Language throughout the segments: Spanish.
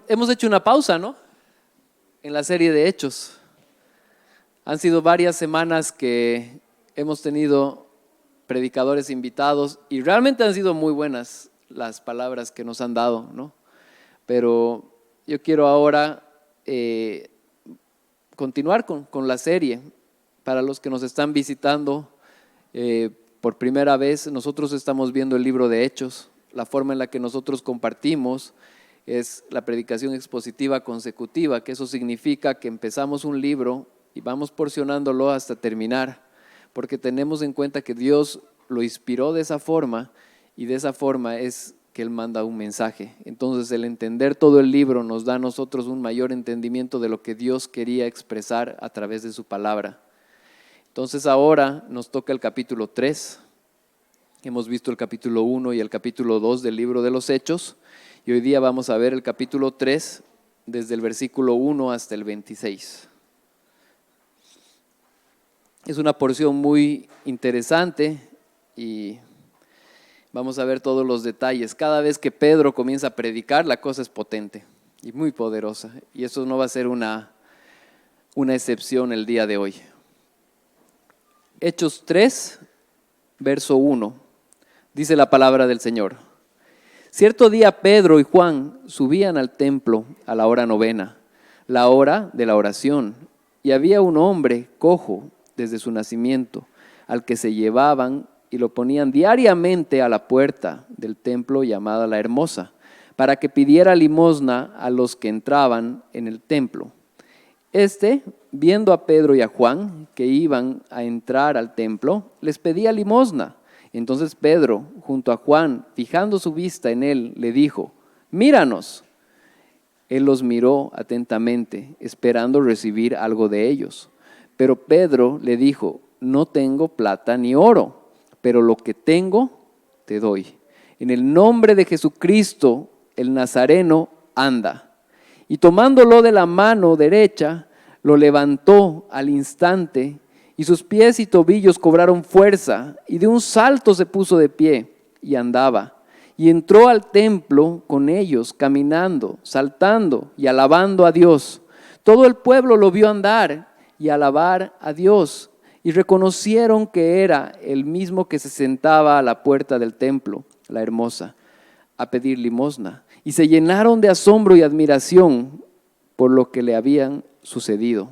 hemos hecho una pausa, ¿no? En la serie de Hechos. Han sido varias semanas que hemos tenido predicadores invitados y realmente han sido muy buenas las palabras que nos han dado, ¿no? Pero yo quiero ahora continuar con la serie. Para los que nos están visitando por primera vez, nosotros estamos viendo el libro de Hechos. La forma en la que nosotros compartimos es la predicación expositiva consecutiva, que eso significa que empezamos un libro y vamos porcionándolo hasta terminar, porque tenemos en cuenta que Dios lo inspiró de esa forma y de esa forma es que Él manda un mensaje. Entonces el entender todo el libro nos da a nosotros un mayor entendimiento de lo que Dios quería expresar a través de su palabra. Entonces ahora nos toca el capítulo 3. Hemos visto el capítulo 1 y el capítulo 2 del libro de los Hechos y hoy día vamos a ver el capítulo 3 desde el versículo 1 hasta el 26. Es una porción muy interesante y vamos a ver todos los detalles. Cada vez que Pedro comienza a predicar, la cosa es potente y muy poderosa y eso no va a ser una excepción el día de hoy. Hechos 3, verso 1, dice la palabra del Señor. Cierto día Pedro y Juan subían al templo a la hora novena, la hora de la oración, y había un hombre cojo desde su nacimiento, al que se llevaban y lo ponían diariamente a la puerta del templo llamada La Hermosa, para que pidiera limosna a los que entraban en el templo. Viendo a Pedro y a Juan que iban a entrar al templo, les pedía limosna. Entonces Pedro, junto a Juan, fijando su vista en él, le dijo: míranos. Él los miró atentamente, esperando recibir algo de ellos. Pero Pedro le dijo: no tengo plata ni oro, pero lo que tengo te doy. En el nombre de Jesucristo, el Nazareno, anda. Y tomándolo de la mano derecha, lo levantó al instante, y sus pies y tobillos cobraron fuerza, y de un salto se puso de pie, y andaba. Y entró al templo con ellos, caminando, saltando y alabando a Dios. Todo el pueblo lo vio andar y alabar a Dios, y reconocieron que era el mismo que se sentaba a la puerta del templo, La Hermosa, a pedir limosna. Y se llenaron de asombro y admiración por lo que le habían sucedido.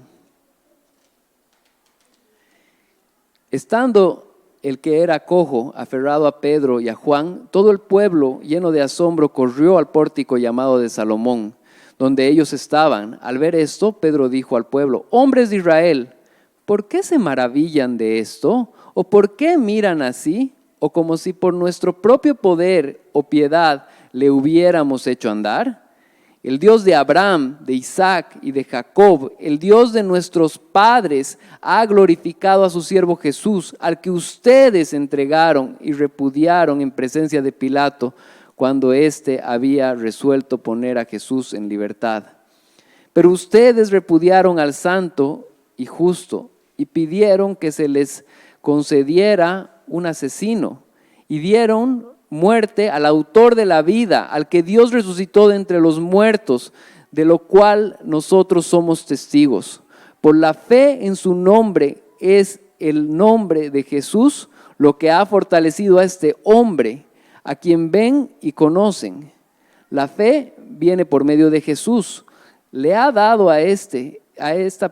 Estando el que era cojo aferrado a Pedro y a Juan, todo el pueblo, lleno de asombro, corrió al pórtico llamado de Salomón, donde ellos estaban. Al ver esto, Pedro dijo al pueblo: hombres de Israel, ¿por qué se maravillan de esto? ¿O por qué miran así? ¿O como si por nuestro propio poder o piedad le hubiéramos hecho andar? El Dios de Abraham, de Isaac y de Jacob, el Dios de nuestros padres, ha glorificado a su siervo Jesús, al que ustedes entregaron y repudiaron en presencia de Pilato, cuando éste había resuelto poner a Jesús en libertad. Pero ustedes repudiaron al santo y justo y pidieron que se les concediera un asesino y dieron muerte al autor de la vida, al que Dios resucitó de entre los muertos, de lo cual nosotros somos testigos. Por la fe en su nombre es el nombre de Jesús lo que ha fortalecido a este hombre, a quien ven y conocen. La fe viene por medio de Jesús. Le ha dado a esta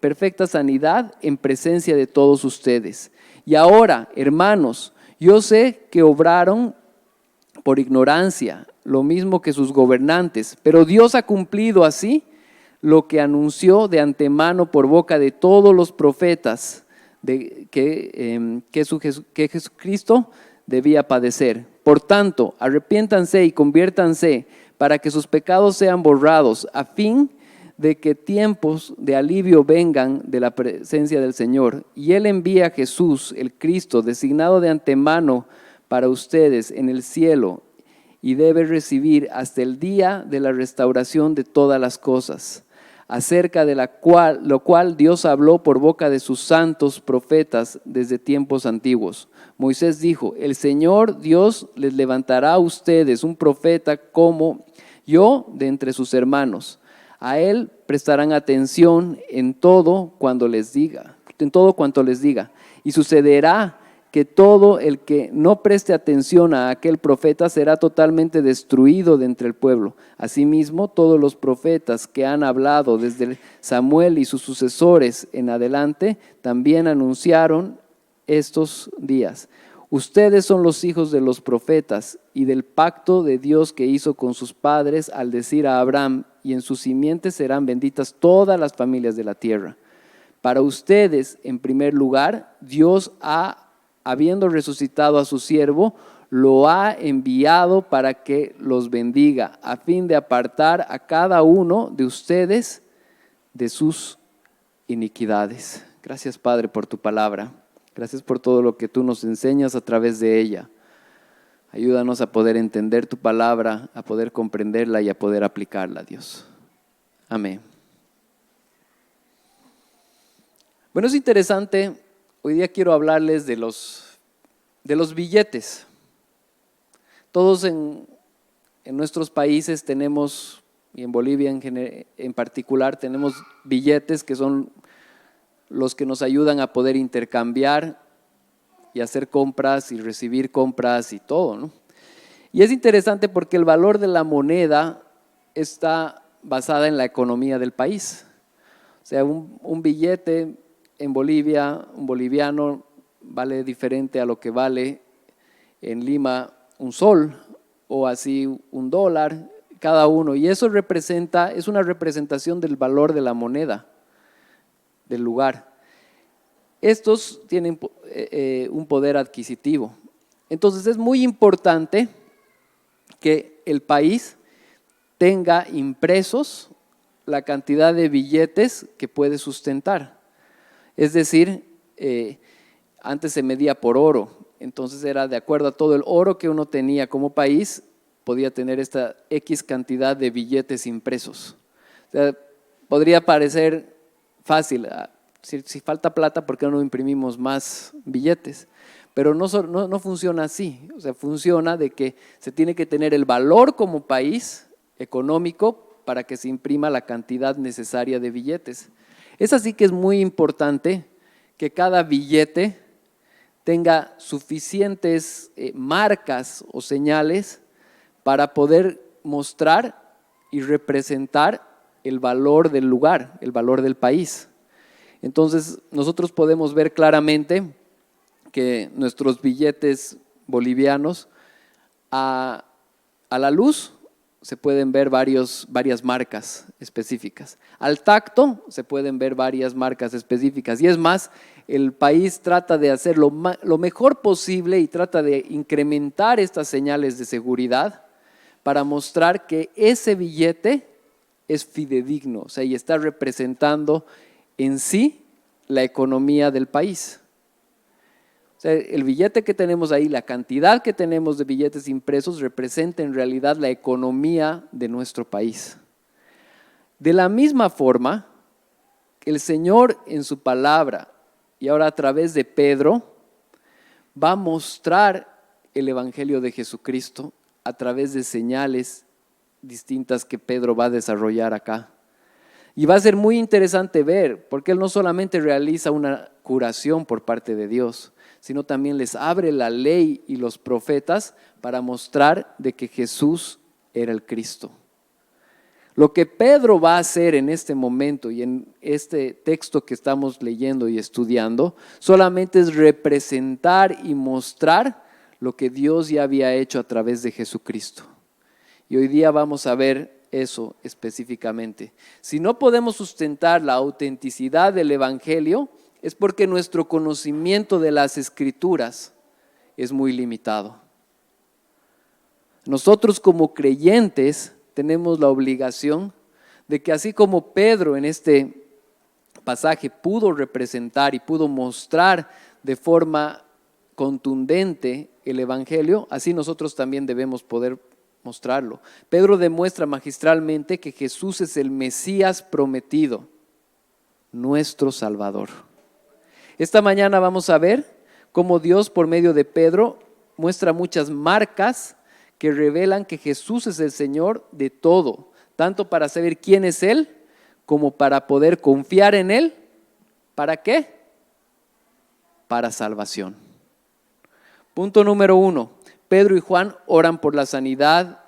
perfecta sanidad en presencia de todos ustedes. Y ahora, hermanos, yo sé que obraron por ignorancia, lo mismo que sus gobernantes, pero Dios ha cumplido así lo que anunció de antemano por boca de todos los profetas, que Jesucristo debía padecer. Por tanto, arrepiéntanse y conviértanse para que sus pecados sean borrados, a fin de que tiempos de alivio vengan de la presencia del Señor. Y Él envía a Jesús, el Cristo, designado de antemano para ustedes en el cielo, y debe recibir hasta el día de la restauración de todas las cosas, acerca de lo cual Dios habló por boca de sus santos profetas desde tiempos antiguos. Moisés dijo: el Señor Dios les levantará a ustedes un profeta como yo de entre sus hermanos. A él prestarán atención en todo cuanto les diga. Y sucederá que todo el que no preste atención a aquel profeta será totalmente destruido de entre el pueblo. Asimismo, todos los profetas que han hablado desde Samuel y sus sucesores en adelante, también anunciaron estos días. Ustedes son los hijos de los profetas y del pacto de Dios que hizo con sus padres al decir a Abraham, y en sus simientes serán benditas todas las familias de la tierra. Para ustedes, en primer lugar, Dios habiendo resucitado a su siervo, lo ha enviado para que los bendiga, a fin de apartar a cada uno de ustedes de sus iniquidades. Gracias, Padre, por tu palabra. Gracias por todo lo que tú nos enseñas a través de ella. Ayúdanos a poder entender tu palabra, a poder comprenderla y a poder aplicarla, Dios. Amén. Bueno, es interesante. Hoy día quiero hablarles de los billetes. Todos en nuestros países tenemos, y en Bolivia en particular, tenemos billetes que son los que nos ayudan a poder intercambiar y hacer compras y recibir compras y todo, ¿no? Y es interesante porque el valor de la moneda está basada en la economía del país. O sea, un billete en Bolivia, un boliviano, vale diferente a lo que vale en Lima un sol o así $1 cada uno. Y eso es una representación del valor de la moneda del lugar. Estos tienen un poder adquisitivo. Entonces es muy importante que el país tenga impresos la cantidad de billetes que puede sustentar. Es decir, antes se medía por oro, entonces era de acuerdo a todo el oro que uno tenía como país, podía tener esta X cantidad de billetes impresos. O sea, podría parecer fácil, si falta plata, ¿por qué no imprimimos más billetes? Pero no funciona así. O sea, funciona de que se tiene que tener el valor como país económico para que se imprima la cantidad necesaria de billetes. Es así que es muy importante que cada billete tenga suficientes marcas o señales para poder mostrar y representar el valor del lugar, el valor del país. Entonces, nosotros podemos ver claramente que nuestros billetes bolivianos, a la luz se pueden ver varias marcas específicas. Al tacto se pueden ver varias marcas específicas. Y es más, el país trata de hacer lo mejor posible y trata de incrementar estas señales de seguridad para mostrar que ese billete es fidedigno, o sea, y está representando en sí la economía del país. O sea, el billete que tenemos ahí, la cantidad que tenemos de billetes impresos representa en realidad la economía de nuestro país. De la misma forma, el Señor en su palabra y ahora a través de Pedro va a mostrar el Evangelio de Jesucristo a través de señales distintas que Pedro va a desarrollar acá. Y va a ser muy interesante ver, porque Él no solamente realiza una curación por parte de Dios, sino también les abre la ley y los profetas para mostrar de que Jesús era el Cristo. Lo que Pedro va a hacer en este momento y en este texto que estamos leyendo y estudiando, solamente es representar y mostrar lo que Dios ya había hecho a través de Jesucristo. Y hoy día vamos a ver eso específicamente. Si no podemos sustentar la autenticidad del Evangelio, es porque nuestro conocimiento de las Escrituras es muy limitado. Nosotros como creyentes tenemos la obligación de que así como Pedro en este pasaje pudo representar y pudo mostrar de forma contundente el Evangelio, así nosotros también debemos poder mostrarlo. Pedro demuestra magistralmente que Jesús es el Mesías prometido, nuestro Salvador. Esta mañana vamos a ver cómo Dios por medio de Pedro muestra muchas marcas que revelan que Jesús es el Señor de todo, tanto para saber quién es Él, como para poder confiar en Él. ¿Para qué? Para salvación. Punto número 1. Pedro y Juan oran por la sanidad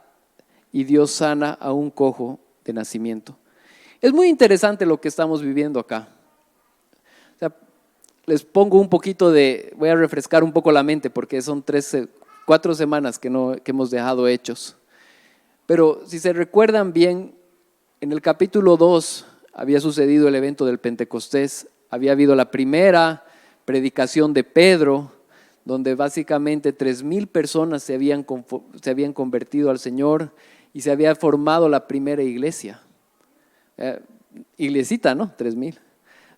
y Dios sana a un cojo de nacimiento. Es muy interesante lo que estamos viviendo acá. O sea, les pongo un poquito voy a refrescar un poco la mente porque son 4 semanas que hemos dejado hechos. Pero si se recuerdan bien, en el capítulo 2 había sucedido el evento del Pentecostés, había habido la primera predicación de Pedro, donde básicamente 3,000 personas se habían convertido al Señor y se había formado la primera iglesia. Iglesita, ¿no? 3,000.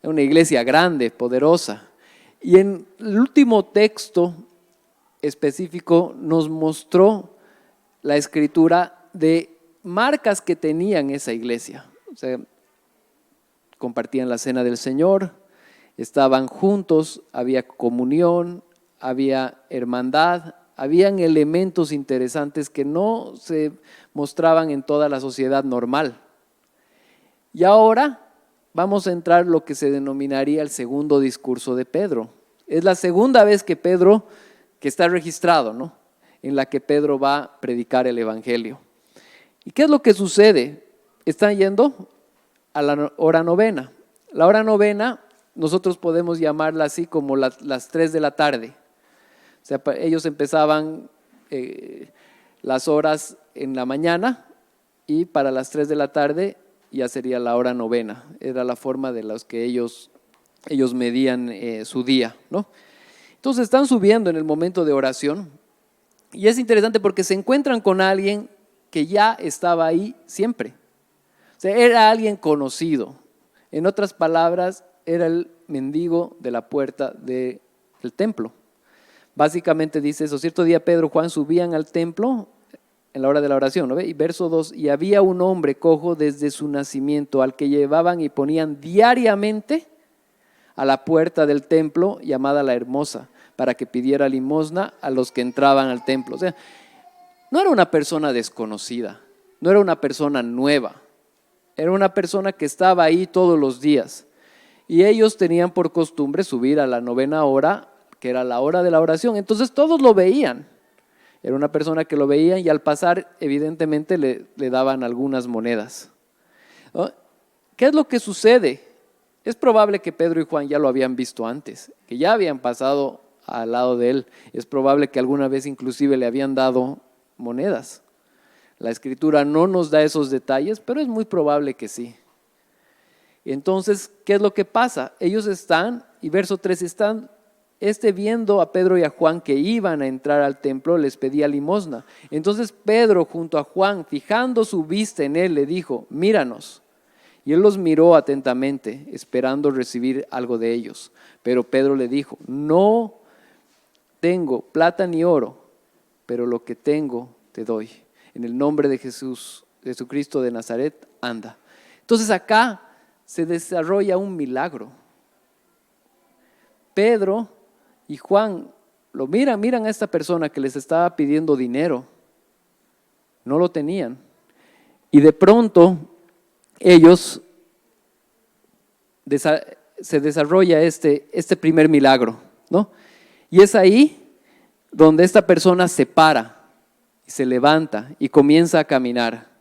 Una iglesia grande, poderosa. Y en el último texto específico nos mostró la escritura de marcas que tenían esa iglesia. O sea, compartían la cena del Señor, estaban juntos, había comunión, había hermandad, habían elementos interesantes que no se mostraban en toda la sociedad normal. Y ahora vamos a entrar lo que se denominaría el segundo discurso de Pedro. Es la segunda vez que está registrado, ¿no?, en la que Pedro va a predicar el evangelio. ¿Y qué es lo que sucede? Están yendo a la hora novena. La hora novena nosotros podemos llamarla así como las 3 de la tarde. O sea, ellos empezaban las horas en la mañana y para las 3 de la tarde ya sería la hora novena. Era la forma de los que ellos medían su día, ¿no? Entonces están subiendo en el momento de oración y es interesante porque se encuentran con alguien que ya estaba ahí siempre. O sea, era alguien conocido. En otras palabras, era el mendigo de la puerta del templo. Básicamente dice eso: cierto día Pedro y Juan subían al templo en la hora de la oración, ¿no ve? Y verso 2, y había un hombre cojo desde su nacimiento, al que llevaban y ponían diariamente a la puerta del templo, llamada la Hermosa, para que pidiera limosna a los que entraban al templo. O sea, no era una persona desconocida, no era una persona nueva, era una persona que estaba ahí todos los días. Y ellos tenían por costumbre subir a la novena hora, que era la hora de la oración. Entonces todos lo veían. Era una persona que lo veían y al pasar evidentemente le daban algunas monedas, ¿no? ¿Qué es lo que sucede? Es probable que Pedro y Juan ya lo habían visto antes, que ya habían pasado al lado de él. Es probable que alguna vez inclusive le habían dado monedas. La escritura no nos da esos detalles, pero es muy probable que sí. Entonces, ¿qué es lo que pasa? Ellos están, y verso 3, están viendo a Pedro y a Juan que iban a entrar al templo, les pedía limosna. Entonces Pedro junto a Juan, fijando su vista en él, le dijo: míranos. Y él los miró atentamente, esperando recibir algo de ellos. Pero Pedro le dijo: no tengo plata ni oro, pero lo que tengo te doy. En el nombre de Jesucristo de Nazaret, anda. Entonces acá se desarrolla un milagro. Pedro y Juan lo miran a esta persona que les estaba pidiendo dinero. No lo tenían. Y de pronto ellos se desarrolla este primer milagro, ¿no? Y es ahí donde esta persona se para, y se levanta y comienza a caminar.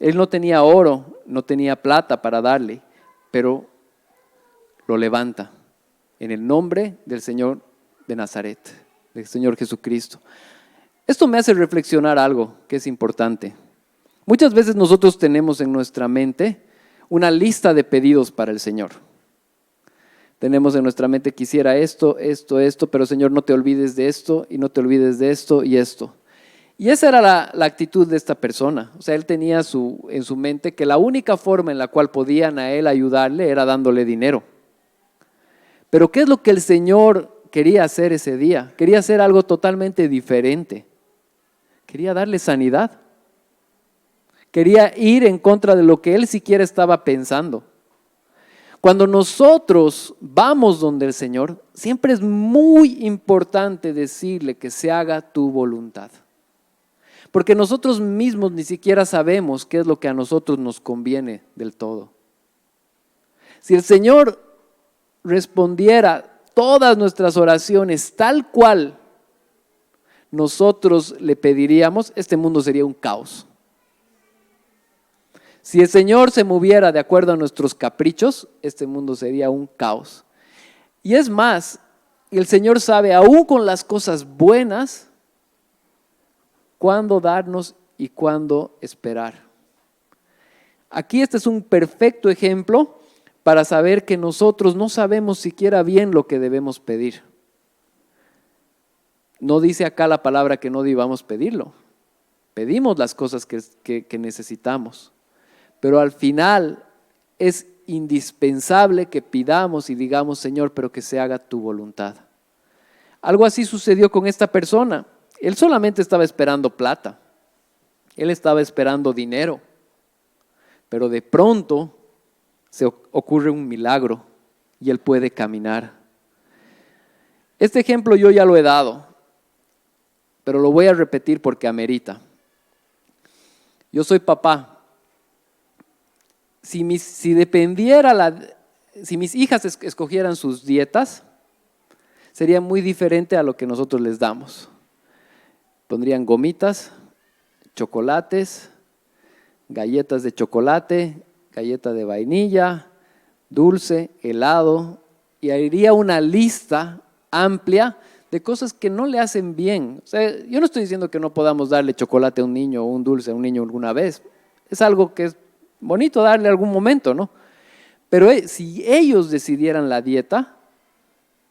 Él no tenía oro, no tenía plata para darle, pero lo levanta en el nombre del Señor de Nazaret, del Señor Jesucristo. Esto me hace reflexionar algo que es importante. Muchas veces nosotros tenemos en nuestra mente una lista de pedidos para el Señor. Tenemos en nuestra mente: quisiera esto, pero Señor, no te olvides de esto, y no te olvides de esto y esto. Y esa era la actitud de esta persona. O sea, él tenía en su mente que la única forma en la cual podían a él ayudarle era dándole dinero. Pero ¿qué es lo que el Señor quería hacer ese día? Quería hacer algo totalmente diferente. Quería darle sanidad. Quería ir en contra de lo que él siquiera estaba pensando. Cuando nosotros vamos donde el Señor, siempre es muy importante decirle que se haga tu voluntad. Porque nosotros mismos ni siquiera sabemos qué es lo que a nosotros nos conviene del todo. Si el Señor respondiera todas nuestras oraciones tal cual nosotros le pediríamos, este mundo sería un caos. Si el Señor se moviera de acuerdo a nuestros caprichos, este mundo sería un caos. Y es más, el Señor sabe, aún con las cosas buenas, cuándo darnos y cuándo esperar. Aquí este es un perfecto ejemplo para saber que nosotros no sabemos siquiera bien lo que debemos pedir. No dice acá la palabra que no debamos pedirlo. Pedimos las cosas que necesitamos. Pero al final es indispensable que pidamos y digamos, Señor, pero que se haga tu voluntad. Algo así sucedió con esta persona. Él solamente estaba esperando plata. Él estaba esperando dinero. Pero de pronto se ocurre un milagro y él puede caminar. Este ejemplo yo ya lo he dado, pero lo voy a repetir porque amerita. Yo soy papá. Si mis hijas escogieran sus dietas, sería muy diferente a lo que nosotros les damos. Pondrían gomitas, chocolates, galletas de chocolate, galleta de vainilla, dulce, helado, y haría una lista amplia de cosas que no le hacen bien. O sea, yo no estoy diciendo que no podamos darle chocolate a un niño o un dulce a un niño alguna vez. Es algo que es bonito darle algún momento, ¿no? Pero si ellos decidieran la dieta,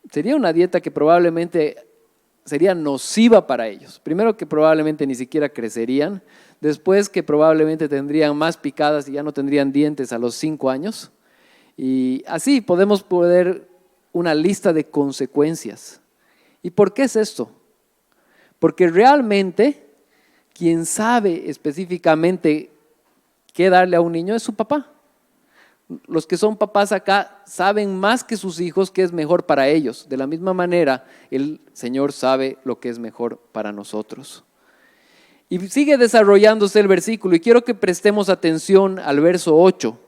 sería una dieta que probablemente sería nociva para ellos. Primero, que probablemente ni siquiera crecerían. Después, que probablemente tendrían más picadas y ya no tendrían dientes a los 5 años. Y así podemos poner una lista de consecuencias. ¿Y por qué es esto? Porque realmente quien sabe específicamente qué darle a un niño es su papá. Los que son papás acá saben más que sus hijos qué es mejor para ellos. De la misma manera, el Señor sabe lo que es mejor para nosotros. Y sigue desarrollándose el versículo y quiero que prestemos atención al verso 8,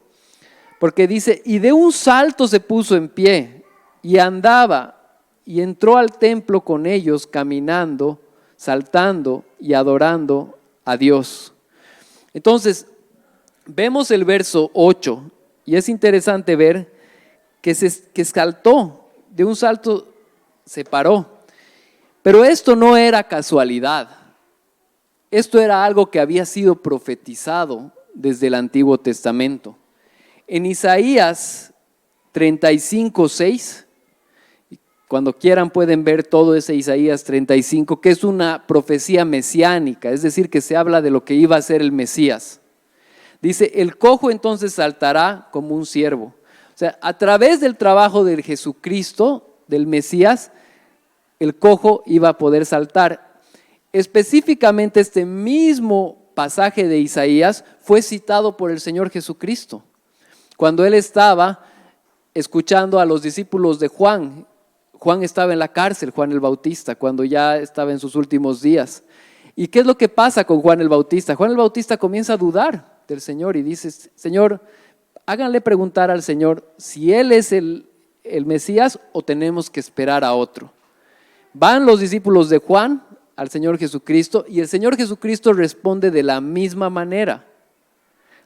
porque dice, y de un salto se puso en pie y andaba y entró al templo con ellos caminando, saltando y adorando a Dios. Entonces, vemos el verso 8 y es interesante ver que saltó, de un salto se paró. Pero esto no era casualidad. Esto era algo que había sido profetizado desde el Antiguo Testamento. En Isaías 35:6, cuando quieran pueden ver todo ese Isaías 35, que es una profecía mesiánica, es decir, que se habla de lo que iba a ser el Mesías. Dice, el cojo entonces saltará como un ciervo. O sea, a través del trabajo de Jesucristo, del Mesías, el cojo iba a poder saltar. Específicamente este mismo pasaje de Isaías fue citado por el Señor Jesucristo. Cuando Él estaba escuchando a los discípulos de Juan. Juan estaba en la cárcel, Juan el Bautista, cuando ya estaba en sus últimos días. ¿Y qué es lo que pasa con Juan el Bautista? Juan el Bautista comienza a dudar del Señor y dice, Señor, háganle preguntar al Señor si Él es el Mesías o tenemos que esperar a otro. Van los discípulos de Juan al Señor Jesucristo y el Señor Jesucristo responde de la misma manera.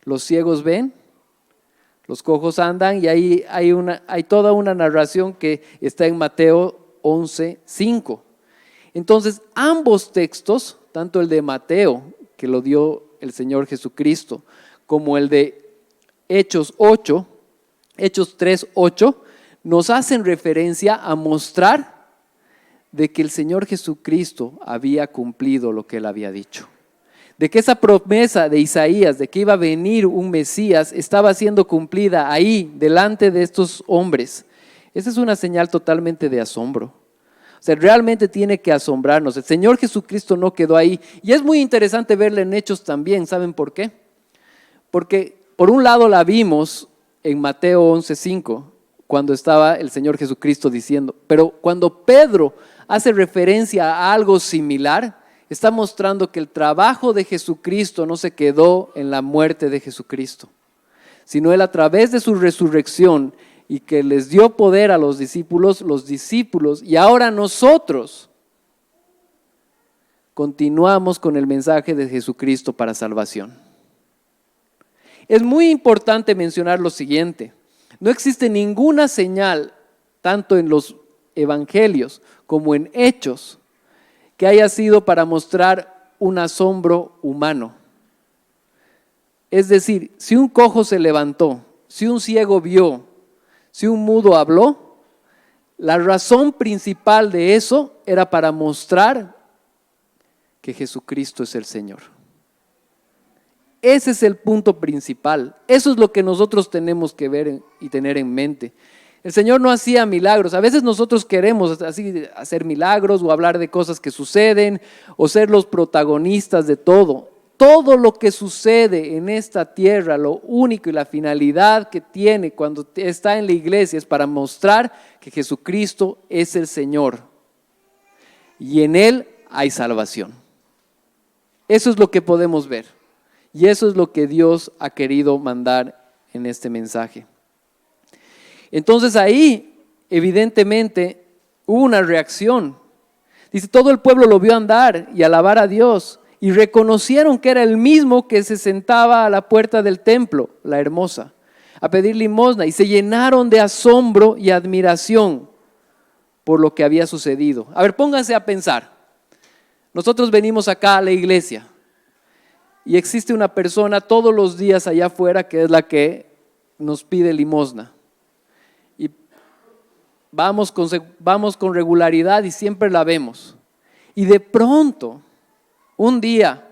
Los ciegos ven, los cojos andan y ahí hay toda una narración que está en Mateo 11:5. Entonces ambos textos, tanto el de Mateo, que lo dio el Señor Jesucristo, como el de Hechos 3:8, nos hacen referencia a mostrar de que el Señor Jesucristo había cumplido lo que Él había dicho. De que esa promesa de Isaías, de que iba a venir un Mesías, estaba siendo cumplida ahí, delante de estos hombres. Esa es una señal totalmente de asombro. O sea, realmente tiene que asombrarnos. El Señor Jesucristo no quedó ahí. Y es muy interesante verla en Hechos también. ¿Saben por qué? Porque por un lado la vimos en Mateo 11:5, cuando estaba el Señor Jesucristo diciendo, pero cuando Pedro hace referencia a algo similar, está mostrando que el trabajo de Jesucristo no se quedó en la muerte de Jesucristo, sino Él a través de su resurrección y que les dio poder a los discípulos y ahora nosotros continuamos con el mensaje de Jesucristo para salvación. Es muy importante mencionar lo siguiente: no existe ninguna señal, tanto en los evangelios como en hechos, que haya sido para mostrar un asombro humano. Es decir, si un cojo se levantó, si un ciego vio, si un mudo habló, la razón principal de eso era para mostrar que Jesucristo es el Señor. Ese es el punto principal. Eso es lo que nosotros tenemos que ver y tener en mente. El Señor no hacía milagros. A veces nosotros queremos así hacer milagros o hablar de cosas que suceden o ser los protagonistas de todo. Todo lo que sucede en esta tierra, lo único y la finalidad que tiene cuando está en la iglesia es para mostrar que Jesucristo es el Señor y en Él hay salvación. Eso es lo que podemos ver y eso es lo que Dios ha querido mandar en este mensaje. Entonces ahí evidentemente hubo una reacción. Dice, todo el pueblo lo vio andar y alabar a Dios. Y reconocieron que era el mismo que se sentaba a la puerta del templo, la hermosa, a pedir limosna, y se llenaron de asombro y admiración por lo que había sucedido. A ver, pónganse a pensar. Nosotros venimos acá a la iglesia y existe una persona todos los días allá afuera que es la que nos pide limosna. Y vamos con regularidad y siempre la vemos. Y de pronto, un día,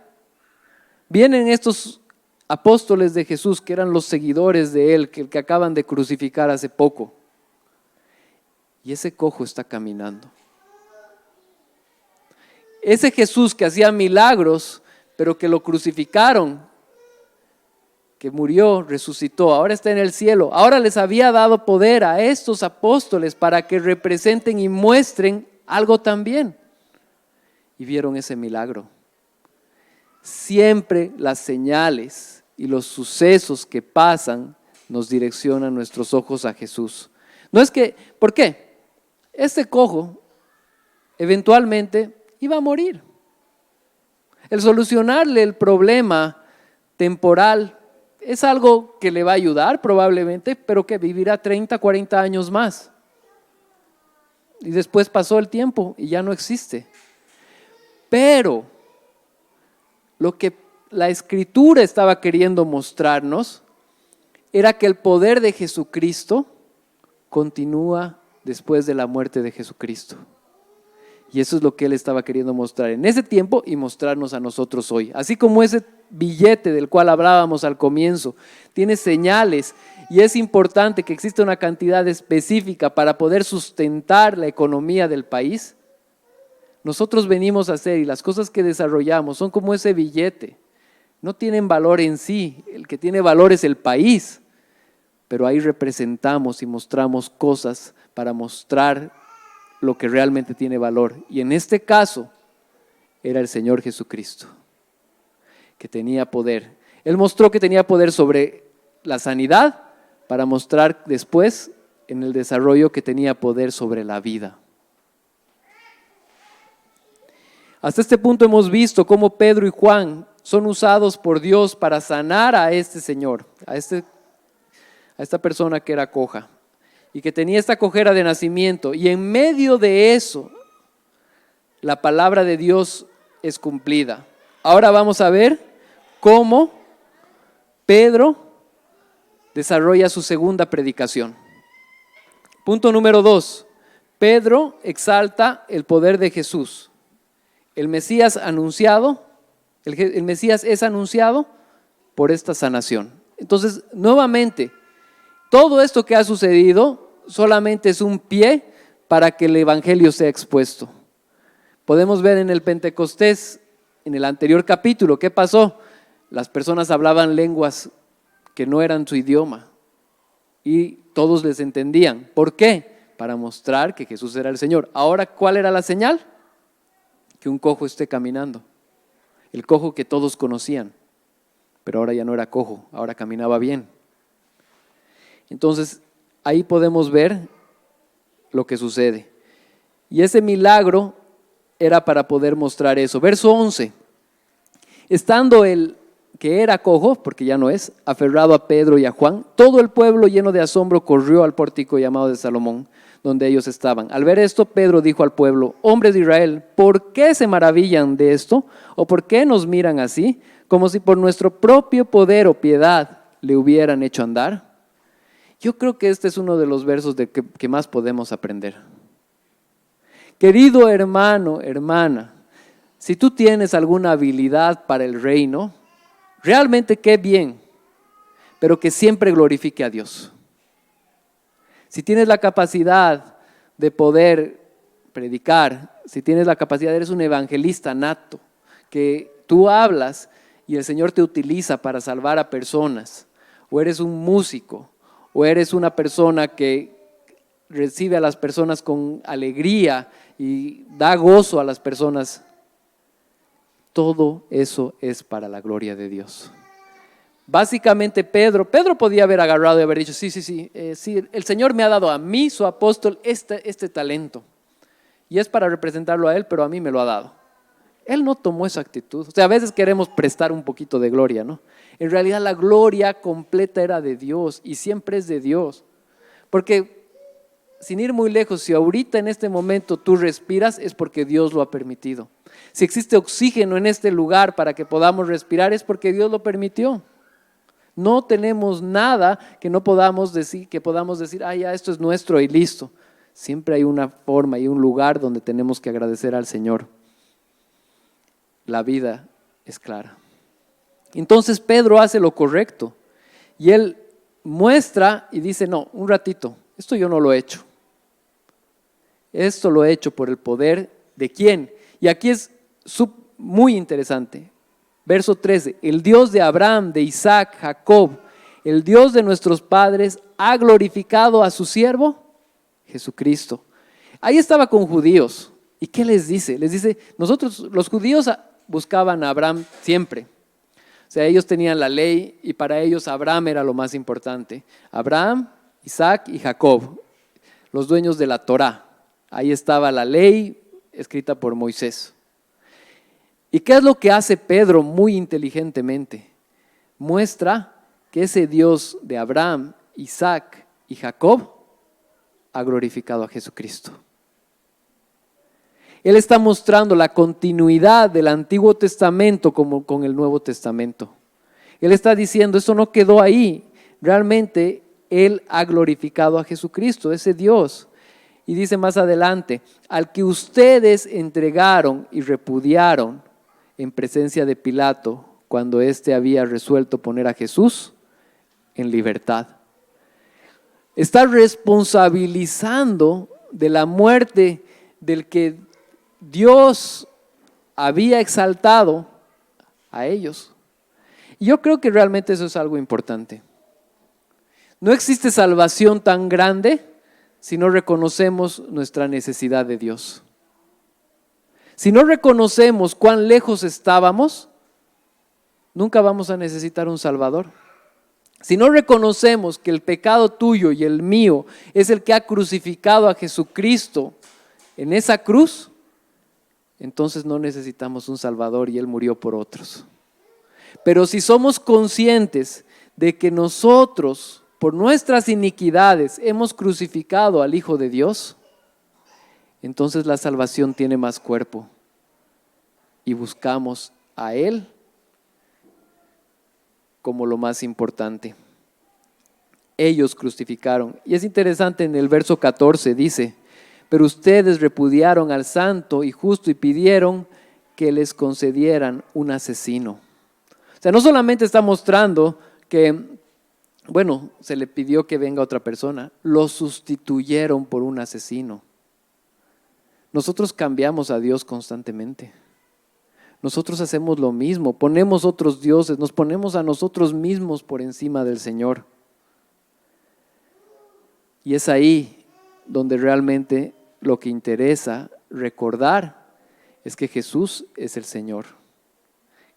vienen estos apóstoles de Jesús que eran los seguidores de Él, que acaban de crucificar hace poco. Y ese cojo está caminando. Ese Jesús que hacía milagros, pero que lo crucificaron, que murió, resucitó, ahora está en el cielo. Ahora les había dado poder a estos apóstoles para que representen y muestren algo también. Y vieron ese milagro. Siempre las señales y los sucesos que pasan nos direccionan nuestros ojos a Jesús. No es que, ¿por qué? Este cojo eventualmente iba a morir. El solucionarle el problema temporal es algo que le va a ayudar probablemente, pero que vivirá 30, 40 años más. Y después pasó el tiempo y ya no existe. Pero lo que la Escritura estaba queriendo mostrarnos era que el poder de Jesucristo continúa después de la muerte de Jesucristo. Y eso es lo que Él estaba queriendo mostrar en ese tiempo y mostrarnos a nosotros hoy. Así como ese billete del cual hablábamos al comienzo, tiene señales y es importante que exista una cantidad específica para poder sustentar la economía del país. Nosotros venimos a hacer y las cosas que desarrollamos son como ese billete. No tienen valor en sí, el que tiene valor es el país. Pero ahí representamos y mostramos cosas para mostrar lo que realmente tiene valor. Y en este caso era el Señor Jesucristo, que tenía poder. Él mostró que tenía poder sobre la sanidad para mostrar después en el desarrollo que tenía poder sobre la vida. Hasta este punto hemos visto cómo Pedro y Juan son usados por Dios para sanar a este señor, a esta persona que era coja y que tenía esta cojera de nacimiento. Y en medio de eso, la palabra de Dios es cumplida. Ahora vamos a ver cómo Pedro desarrolla su segunda predicación. Punto número 2. Pedro exalta el poder de Jesús. El Mesías anunciado, el Mesías es anunciado por esta sanación. Entonces, nuevamente, todo esto que ha sucedido solamente es un pie para que el evangelio sea expuesto. Podemos ver en el Pentecostés, en el anterior capítulo, ¿qué pasó? Las personas hablaban lenguas que no eran su idioma y todos les entendían. ¿Por qué? Para mostrar que Jesús era el Señor. Ahora, ¿cuál era la señal? que un cojo esté caminando. El cojo que todos conocían, pero ahora ya no era cojo, ahora caminaba bien. Entonces, ahí podemos ver lo que sucede. Y ese milagro era para poder mostrar eso. Verso 11. Estando el que era cojo, porque ya no es, aferrado a Pedro y a Juan, todo el pueblo lleno de asombro corrió al pórtico llamado de Salomón, donde ellos estaban. Al ver esto, Pedro dijo al pueblo: hombres de Israel, ¿por qué se maravillan de esto? ¿O por qué nos miran así? Como si por nuestro propio poder o piedad le hubieran hecho andar. Yo creo que este es uno de los versos que más podemos aprender. Querido hermano, hermana, si tú tienes alguna habilidad para el reino, realmente qué bien, pero que siempre glorifique a Dios. Si tienes la capacidad de poder predicar, si tienes la capacidad, eres un evangelista nato, que tú hablas y el Señor te utiliza para salvar a personas, o eres un músico, o eres una persona que recibe a las personas con alegría y da gozo a las personas, todo eso es para la gloria de Dios. Básicamente Pedro podía haber agarrado y haber dicho: sí, el Señor me ha dado a mí, su apóstol, este talento. Y es para representarlo a Él, pero a mí me lo ha dado. Él no tomó esa actitud. O sea, a veces queremos prestar un poquito de gloria, ¿no? En realidad la gloria completa era de Dios y siempre es de Dios. Porque sin ir muy lejos, si ahorita en este momento tú respiras, es porque Dios lo ha permitido. Si existe oxígeno en este lugar para que podamos respirar, es porque Dios lo permitió. No tenemos nada que no podamos decir, ya esto es nuestro y listo. Siempre hay una forma y un lugar donde tenemos que agradecer al Señor. La vida es clara. Entonces Pedro hace lo correcto y él muestra y dice: no, un ratito, esto yo no lo he hecho. Esto lo he hecho por el poder de ¿quién? Y aquí es muy interesante. Verso 13, el Dios de Abraham, de Isaac, Jacob, el Dios de nuestros padres, ha glorificado a su siervo Jesucristo. Ahí estaba con judíos. ¿Y qué les dice? Les dice: nosotros, los judíos, buscaban a Abraham siempre. O sea, ellos tenían la ley y para ellos Abraham era lo más importante. Abraham, Isaac y Jacob, los dueños de la Torá. Ahí estaba la ley escrita por Moisés. ¿Y qué es lo que hace Pedro muy inteligentemente? Muestra que ese Dios de Abraham, Isaac y Jacob ha glorificado a Jesucristo. Él está mostrando la continuidad del Antiguo Testamento como con el Nuevo Testamento. Él está diciendo: esto no quedó ahí. Realmente Él ha glorificado a Jesucristo, ese Dios. Y dice más adelante: al que ustedes entregaron y repudiaron en presencia de Pilato, cuando éste había resuelto poner a Jesús en libertad. Está responsabilizando de la muerte del que Dios había exaltado a ellos. Y yo creo que realmente eso es algo importante. No existe salvación tan grande si no reconocemos nuestra necesidad de Dios. Si no reconocemos cuán lejos estábamos, nunca vamos a necesitar un Salvador. Si no reconocemos que el pecado tuyo y el mío es el que ha crucificado a Jesucristo en esa cruz, entonces no necesitamos un Salvador y Él murió por otros. Pero si somos conscientes de que nosotros, por nuestras iniquidades, hemos crucificado al Hijo de Dios, entonces la salvación tiene más cuerpo y buscamos a Él como lo más importante. Ellos crucificaron. Y es interesante, en el verso 14 dice: pero ustedes repudiaron al santo y justo y pidieron que les concedieran un asesino. O sea, no solamente está mostrando que, se le pidió que venga otra persona, lo sustituyeron por un asesino. Nosotros cambiamos a Dios constantemente. Nosotros hacemos lo mismo, ponemos otros dioses, nos ponemos a nosotros mismos por encima del Señor. Y es ahí donde realmente lo que interesa recordar es que Jesús es el Señor.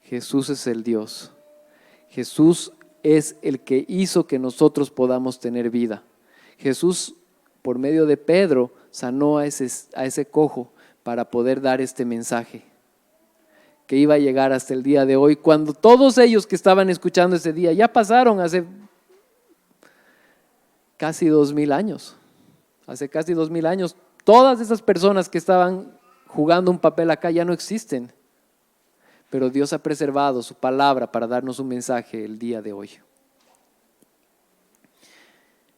Jesús es el Dios. Jesús es el que hizo que nosotros podamos tener vida. Jesús, por medio de Pedro, sanó a ese cojo para poder dar este mensaje que iba a llegar hasta el día de hoy, cuando todos ellos que estaban escuchando ese día ya pasaron hace casi 2000 años. Hace casi 2000 años, todas esas personas que estaban jugando un papel acá ya no existen. Pero Dios ha preservado su palabra para darnos un mensaje el día de hoy.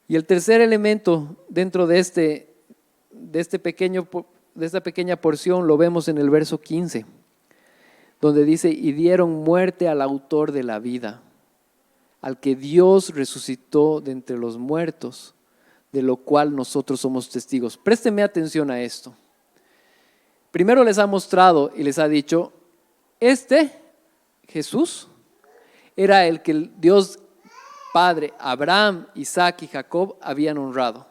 Y el tercer elemento dentro de esta pequeña porción lo vemos en el verso 15, donde dice: y dieron muerte al autor de la vida, al que Dios resucitó de entre los muertos, de lo cual nosotros somos testigos. Présteme atención a esto. Primero les ha mostrado y les ha dicho: Jesús era el que el Dios Padre, Abraham, Isaac y Jacob habían honrado.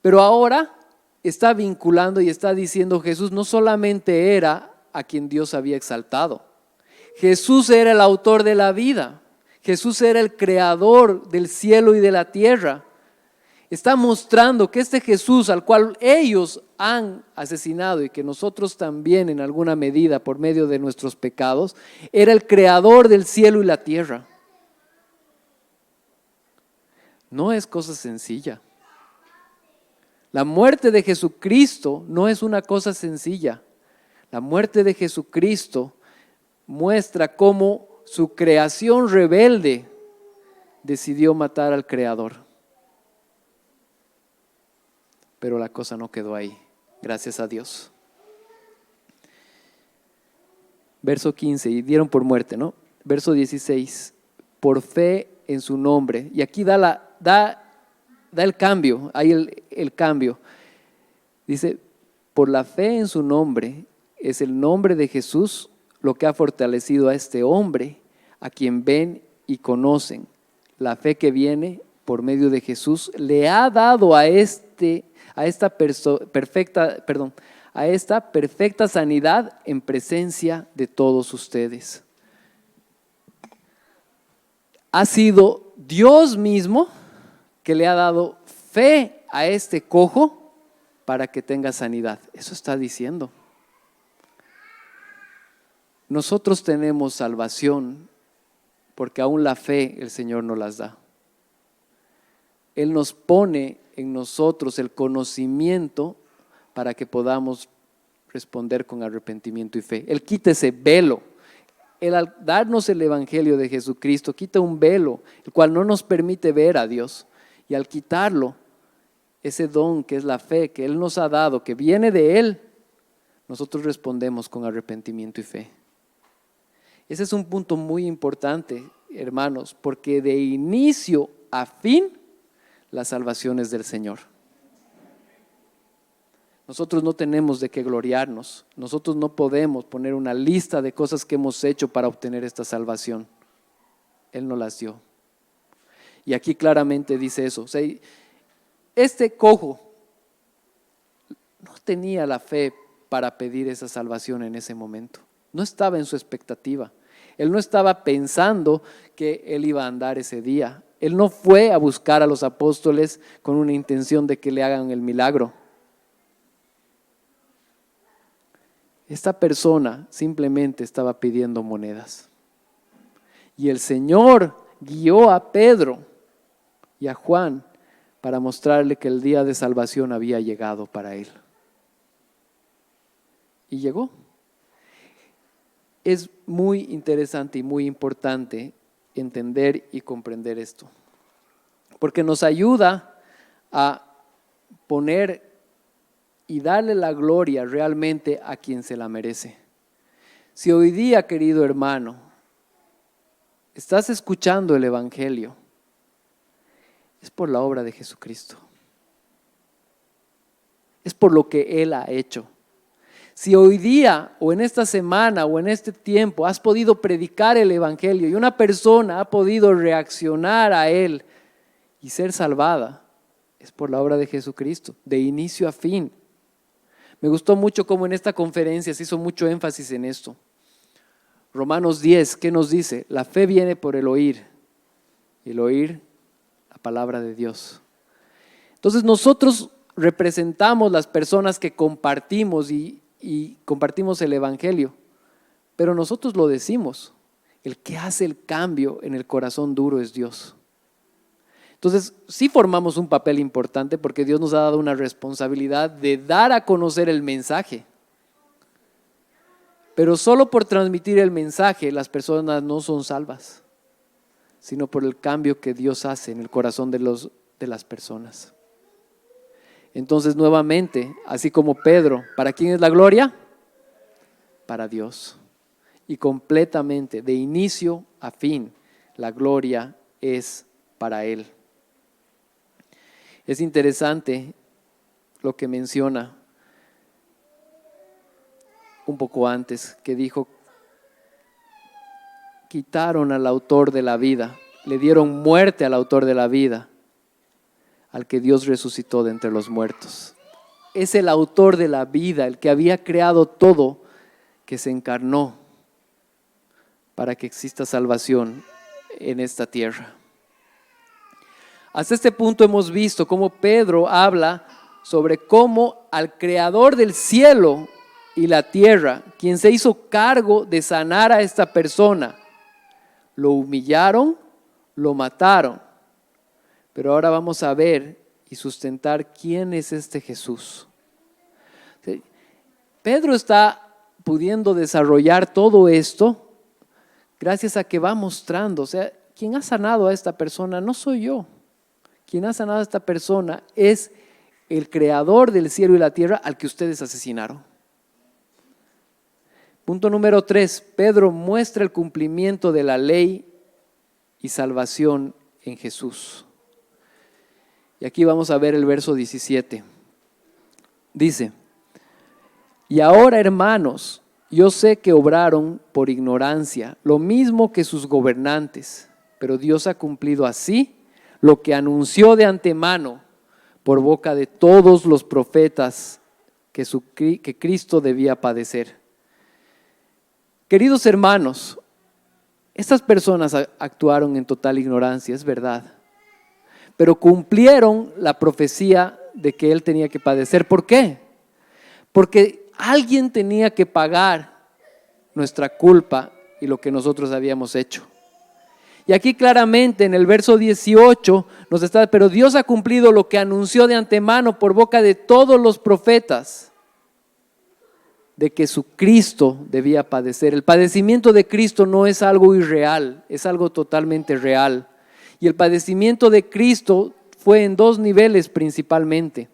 Pero ahora está vinculando y está diciendo: Jesús no solamente era a quien Dios había exaltado, Jesús era el autor de la vida, Jesús era el creador del cielo y de la tierra. Está mostrando que este Jesús al cual ellos han asesinado y que nosotros también en alguna medida por medio de nuestros pecados, era el creador del cielo y la tierra. No es cosa sencilla. La muerte de Jesucristo no es una cosa sencilla. La muerte de Jesucristo muestra cómo su creación rebelde decidió matar al Creador. Pero la cosa no quedó ahí, gracias a Dios. Verso 15, y dieron por muerte, ¿no? Verso 16, por fe en su nombre. Y aquí da el cambio, hay el cambio. Dice: por la fe en su nombre, es el nombre de Jesús lo que ha fortalecido a este hombre, a quien ven y conocen. La fe que viene por medio de Jesús le ha dado a esta perfecta sanidad en presencia de todos ustedes. Ha sido Dios mismo que le ha dado fe a este cojo para que tenga sanidad. Eso está diciendo. Nosotros tenemos salvación porque aún la fe el Señor nos las da. Él nos pone en nosotros el conocimiento para que podamos responder con arrepentimiento y fe. Él quita ese velo. Él, al darnos el evangelio de Jesucristo, quita un velo, el cual no nos permite ver a Dios. Y al quitarlo, ese don que es la fe que Él nos ha dado, que viene de Él, nosotros respondemos con arrepentimiento y fe. Ese es un punto muy importante, hermanos, porque de inicio a fin, la salvación es del Señor. Nosotros no tenemos de qué gloriarnos. Nosotros no podemos poner una lista de cosas que hemos hecho para obtener esta salvación. Él nos las dio. Y aquí claramente dice eso. O sea, este cojo no tenía la fe para pedir esa salvación en ese momento. No estaba en su expectativa. Él no estaba pensando que él iba a andar ese día. Él no fue a buscar a los apóstoles con una intención de que le hagan el milagro. Esta persona simplemente estaba pidiendo monedas. Y el Señor guió a Pedro y a Juan para mostrarle que el día de salvación había llegado para él. Y llegó. Es muy interesante y muy importante entender y comprender esto, porque nos ayuda a poner y darle la gloria realmente a quien se la merece. Si hoy día, querido hermano, estás escuchando el evangelio, es por la obra de Jesucristo, es por lo que Él ha hecho. Si hoy día o en esta semana o en este tiempo has podido predicar el evangelio y una persona ha podido reaccionar a él y ser salvada, es por la obra de Jesucristo, de inicio a fin. Me gustó mucho cómo en esta conferencia se hizo mucho énfasis en esto. Romanos 10, ¿qué nos dice? La fe viene por el oír, y el oír la palabra de Dios. Entonces nosotros representamos las personas que compartimos y compartimos el evangelio, pero nosotros lo decimos. El que hace el cambio en el corazón duro es Dios. Entonces, sí formamos un papel importante porque Dios nos ha dado una responsabilidad de dar a conocer el mensaje. Pero solo por transmitir el mensaje las personas no son salvas, sino por el cambio que Dios hace en el corazón de las personas. Entonces, nuevamente, así como Pedro, ¿para quién es la gloria? Para Dios. Y completamente, de inicio a fin, la gloria es para Él. Es interesante lo que menciona un poco antes, que dijo, quitaron al autor de la vida, le dieron muerte al autor de la vida, al que Dios resucitó de entre los muertos. Es el autor de la vida, el que había creado todo, que se encarnó para que exista salvación en esta tierra. Hasta este punto hemos visto cómo Pedro habla sobre cómo al creador del cielo y la tierra, quien se hizo cargo de sanar a esta persona, lo humillaron, lo mataron. Pero ahora vamos a ver y sustentar quién es este Jesús. Pedro está pudiendo desarrollar todo esto gracias a que va mostrando, quien ha sanado a esta persona no soy yo. Quien ha sanado a esta persona es el creador del cielo y la tierra al que ustedes asesinaron. Punto número 3, Pedro muestra el cumplimiento de la ley y salvación en Jesús. Y aquí vamos a ver el verso 17. Dice, y ahora, hermanos, yo sé que obraron por ignorancia, lo mismo que sus gobernantes, pero Dios ha cumplido así lo que anunció de antemano por boca de todos los profetas que Cristo debía padecer. Queridos hermanos, estas personas actuaron en total ignorancia, es verdad, pero cumplieron la profecía de que Él tenía que padecer. ¿Por qué? Porque alguien tenía que pagar nuestra culpa y lo que nosotros habíamos hecho. Y aquí claramente en el verso 18 nos está, pero Dios ha cumplido lo que anunció de antemano por boca de todos los profetas, de que su Cristo debía padecer. El padecimiento de Cristo no es algo irreal, es algo totalmente real. Y el padecimiento de Cristo fue en dos niveles principalmente.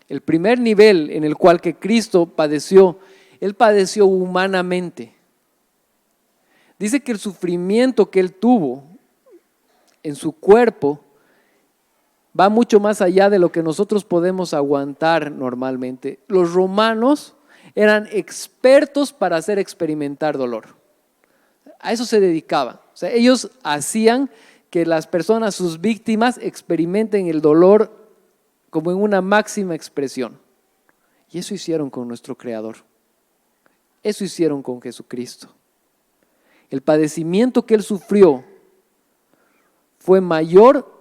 El primer nivel en el cual que Cristo padeció, Él padeció humanamente. Dice que el sufrimiento que Él tuvo en su cuerpo va mucho más allá de lo que nosotros podemos aguantar normalmente. Los romanos eran expertos para hacer experimentar dolor. A eso se dedicaban. Ellos hacían que las personas, sus víctimas, experimenten el dolor como en una máxima expresión. Y eso hicieron con nuestro Creador. Eso hicieron con Jesucristo. El padecimiento que Él sufrió fue mayor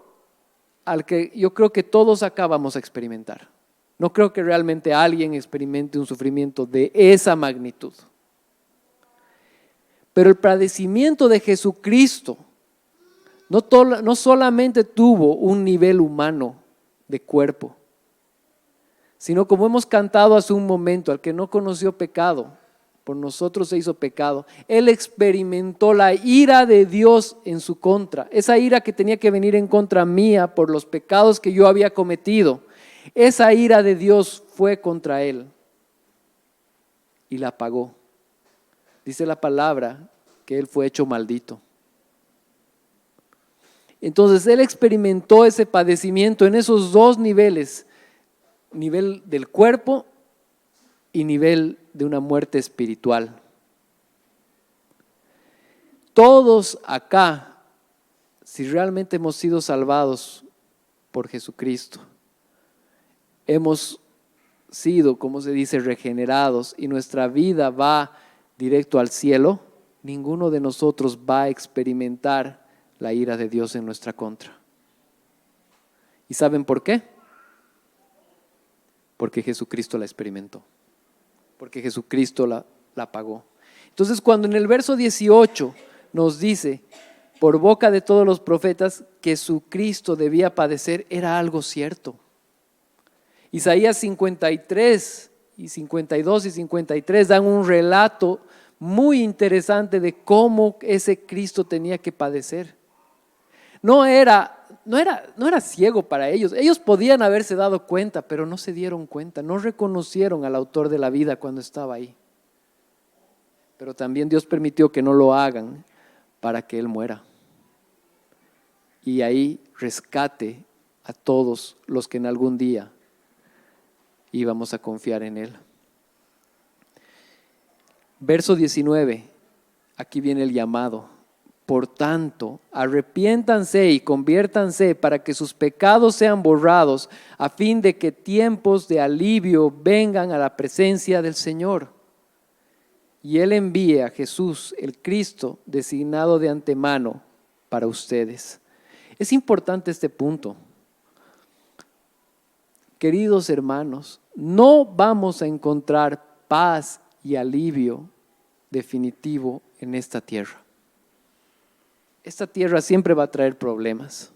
al que yo creo que todos acá vamos a experimentar. No creo que realmente alguien experimente un sufrimiento de esa magnitud. Pero el padecimiento de Jesucristo no solamente tuvo un nivel humano de cuerpo, sino como hemos cantado hace un momento, al que no conoció pecado, por nosotros se hizo pecado. Él experimentó la ira de Dios en su contra, esa ira que tenía que venir en contra mía por los pecados que yo había cometido. Esa ira de Dios fue contra Él y la pagó. Dice la palabra que Él fue hecho maldito. Entonces Él experimentó ese padecimiento en esos dos niveles, nivel del cuerpo y nivel de una muerte espiritual. Todos acá, si realmente hemos sido salvados por Jesucristo, hemos sido, como se dice, regenerados y nuestra vida va directo al cielo, ninguno de nosotros va a experimentar la ira de Dios en nuestra contra. ¿Y saben por qué? Porque Jesucristo la experimentó, porque Jesucristo la pagó. Entonces, cuando en el verso 18 nos dice, por boca de todos los profetas, que Jesucristo debía padecer, era algo cierto. Isaías 53 y 52 y 53 dan un relato muy interesante de cómo ese Cristo tenía que padecer. No era ciego para ellos. Ellos podían haberse dado cuenta, pero no se dieron cuenta, no reconocieron al autor de la vida cuando estaba ahí. Pero también Dios permitió que no lo hagan para que Él muera. Y ahí rescate a todos los que en algún día íbamos a confiar en Él. Verso 19, aquí viene el llamado. Por tanto, arrepiéntanse y conviértanse para que sus pecados sean borrados, a fin de que tiempos de alivio vengan a la presencia del Señor. Y Él envíe a Jesús, el Cristo, designado de antemano para ustedes. Es importante este punto. Queridos hermanos, no vamos a encontrar paz y alivio definitivo en esta tierra. Esta tierra siempre va a traer problemas.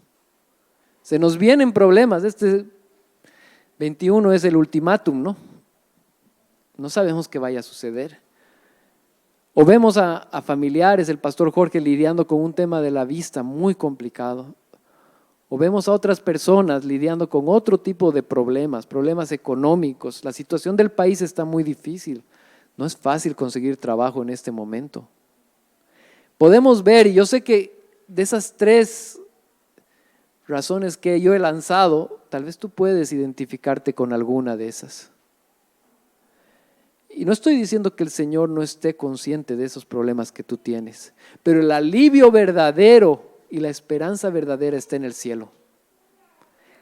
Se nos vienen problemas. Este 21 es el ultimátum, ¿no? No sabemos qué vaya a suceder. O vemos a familiares, el pastor Jorge lidiando con un tema de la vista muy complicado. O vemos a otras personas lidiando con otro tipo de problemas económicos. La situación del país está muy difícil. No es fácil conseguir trabajo en este momento. Podemos ver, y yo sé que de esas 3 razones que yo he lanzado, tal vez tú puedes identificarte con alguna de esas. Y no estoy diciendo que el Señor no esté consciente de esos problemas que tú tienes, pero el alivio verdadero y la esperanza verdadera está en el cielo,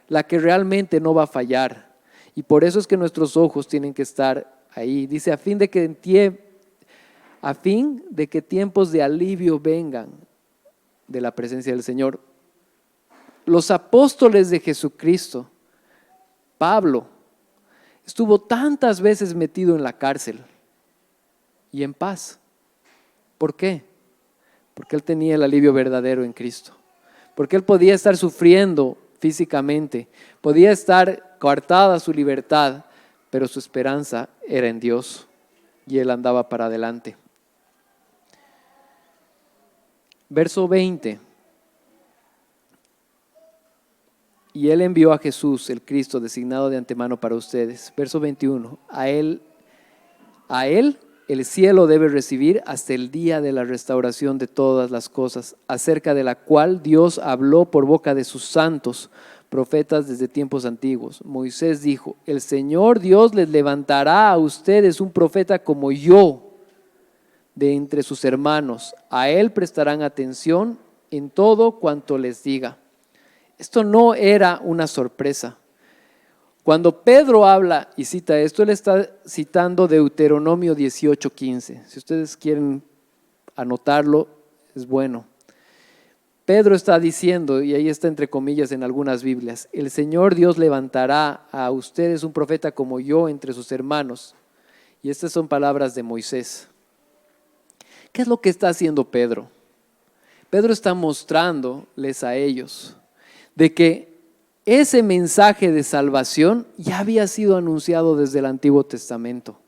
la que realmente no va a fallar. Y por eso es que nuestros ojos tienen que estar ahí. Dice, a fin de que tiempos de alivio vengan de la presencia del Señor. Los apóstoles de Jesucristo, Pablo, estuvo tantas veces metido en la cárcel y en paz. ¿Por qué? Porque él tenía el alivio verdadero en Cristo. Porque él podía estar sufriendo físicamente, podía estar coartada su libertad, pero su esperanza era en Dios y él andaba para adelante. Verso 20. Y Él envió a Jesús, el Cristo, designado de antemano para ustedes. Verso 21. A él el cielo debe recibir hasta el día de la restauración de todas las cosas, acerca de la cual Dios habló por boca de sus santos profetas desde tiempos antiguos. Moisés dijo, el Señor Dios les levantará a ustedes un profeta como yo de entre sus hermanos. A él prestarán atención en todo cuanto les diga. Esto no era una sorpresa. Cuando Pedro habla y cita esto, él está citando Deuteronomio 18:15. Si ustedes quieren anotarlo, es bueno. Pedro está diciendo, y ahí está entre comillas en algunas Biblias, el Señor Dios levantará a ustedes un profeta como yo entre sus hermanos. Y estas son palabras de Moisés. ¿Qué es lo que está haciendo Pedro? Pedro está mostrándoles a ellos de que ese mensaje de salvación ya había sido anunciado desde el Antiguo Testamento.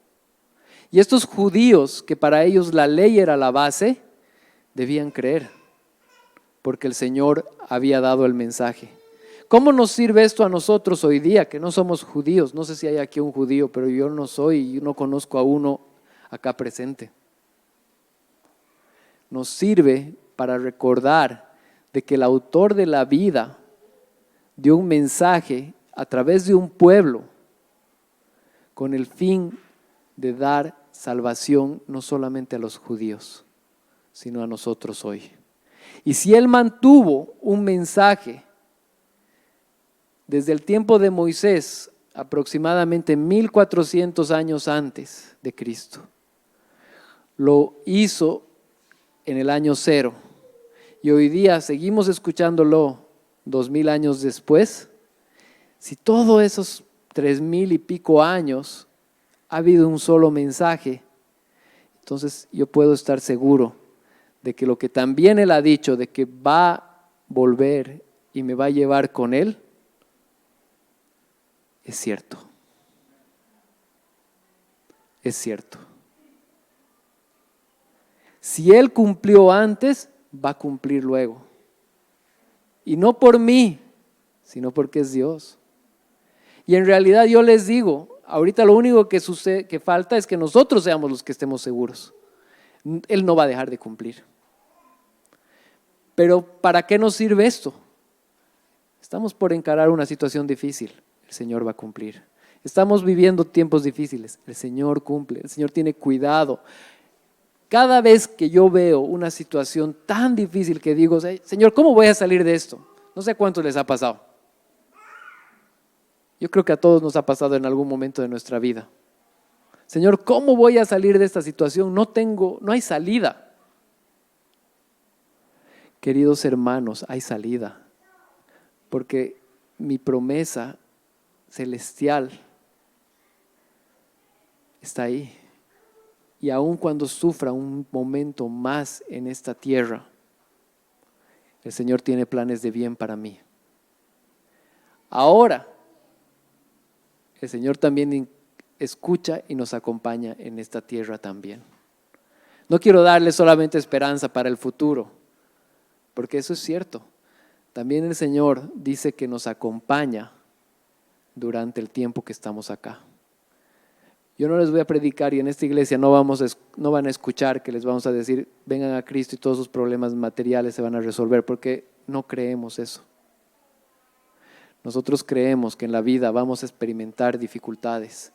Y estos judíos, que para ellos la ley era la base, debían creer, porque el Señor había dado el mensaje. ¿Cómo nos sirve esto a nosotros hoy día, que no somos judíos? No sé si hay aquí un judío, pero yo no soy y no conozco a uno acá presente. Nos sirve para recordar de que el autor de la vida dio un mensaje a través de un pueblo con el fin de dar salvación no solamente a los judíos, sino a nosotros hoy. Y si Él mantuvo un mensaje desde el tiempo de Moisés aproximadamente 1400 años antes de Cristo. Lo hizo en el año 0 y hoy día seguimos escuchándolo 2000 años después. Si todos esos 3000 y pico años ha habido un solo mensaje, entonces yo puedo estar seguro de que lo que también Él ha dicho, de que va a volver y me va a llevar con Él, es cierto. Es cierto. Si Él cumplió antes, va a cumplir luego. Y no por mí, sino porque es Dios. Y en realidad yo les digo, ahorita lo único que falta es que nosotros seamos los que estemos seguros. Él no va a dejar de cumplir. Pero ¿para qué nos sirve esto? Estamos por encarar una situación difícil, el Señor va a cumplir. Estamos viviendo tiempos difíciles, el Señor cumple, el Señor tiene cuidado. Cada vez que yo veo una situación tan difícil que digo, Señor, ¿cómo voy a salir de esto? No sé cuánto les ha pasado. Yo creo que a todos nos ha pasado en algún momento de nuestra vida. Señor, ¿cómo voy a salir de esta situación? No hay salida. Queridos hermanos, hay salida. Porque mi promesa celestial está ahí. Y aun cuando sufra un momento más en esta tierra, el Señor tiene planes de bien para mí. Ahora, el Señor también escucha y nos acompaña en esta tierra también. No quiero darle solamente esperanza para el futuro, porque eso es cierto. También el Señor dice que nos acompaña durante el tiempo que estamos acá. Yo no les voy a predicar y en esta iglesia no van a escuchar que les vamos a decir vengan a Cristo y todos sus problemas materiales se van a resolver, porque no creemos eso. Nosotros creemos que en la vida vamos a experimentar dificultades,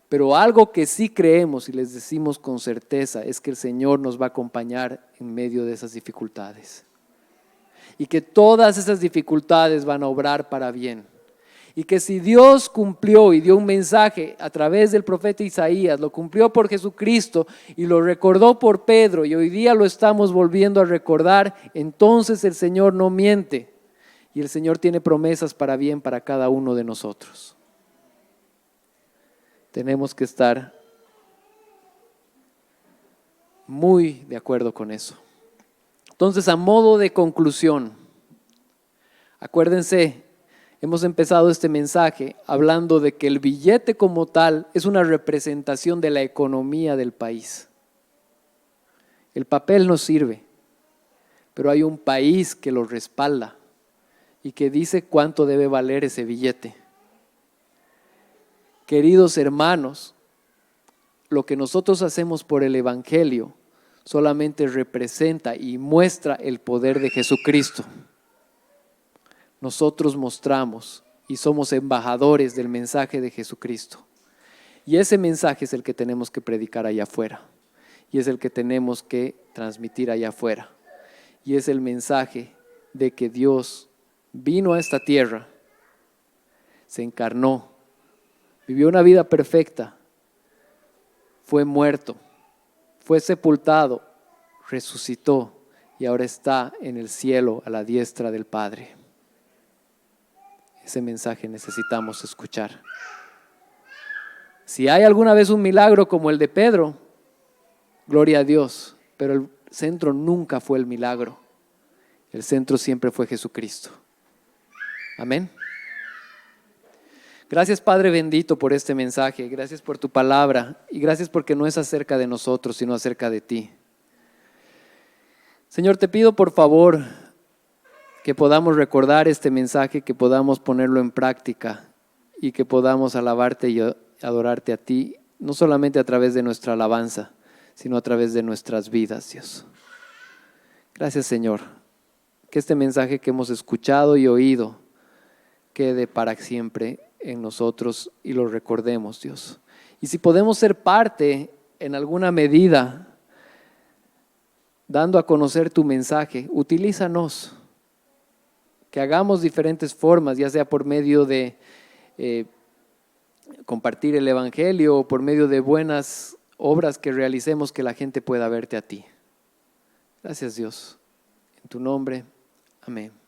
pero algo que sí creemos y les decimos con certeza es que el Señor nos va a acompañar en medio de esas dificultades y que todas esas dificultades van a obrar para bien. Y que si Dios cumplió y dio un mensaje a través del profeta Isaías, lo cumplió por Jesucristo y lo recordó por Pedro y hoy día lo estamos volviendo a recordar, entonces el Señor no miente y el Señor tiene promesas para bien para cada uno de nosotros. Tenemos que estar muy de acuerdo con eso. Entonces, a modo de conclusión, acuérdense, hemos empezado este mensaje hablando de que el billete como tal es una representación de la economía del país. El papel nos sirve, pero hay un país que lo respalda y que dice cuánto debe valer ese billete. Queridos hermanos, lo que nosotros hacemos por el Evangelio solamente representa y muestra el poder de Jesucristo. Nosotros mostramos y somos embajadores del mensaje de Jesucristo. Y ese mensaje es el que tenemos que predicar allá afuera. Y es el que tenemos que transmitir allá afuera. Y es el mensaje de que Dios vino a esta tierra, se encarnó, vivió una vida perfecta, fue muerto, fue sepultado, resucitó y ahora está en el cielo a la diestra del Padre. Ese mensaje necesitamos escuchar. Si hay alguna vez un milagro como el de Pedro, gloria a Dios, pero el centro nunca fue el milagro. El centro siempre fue Jesucristo. Amén. Gracias, Padre bendito, por este mensaje. Gracias por tu palabra y gracias porque no es acerca de nosotros, sino acerca de ti. Señor, te pido por favor que podamos recordar este mensaje, que podamos ponerlo en práctica y que podamos alabarte y adorarte a ti, no solamente a través de nuestra alabanza, sino a través de nuestras vidas, Dios. Gracias, Señor, que este mensaje que hemos escuchado y oído quede para siempre en nosotros y lo recordemos, Dios. Y si podemos ser parte en alguna medida, dando a conocer tu mensaje, utilízanos. Que hagamos diferentes formas, ya sea por medio de compartir el Evangelio o por medio de buenas obras que realicemos, que la gente pueda verte a ti. Gracias, Dios. En tu nombre, amén.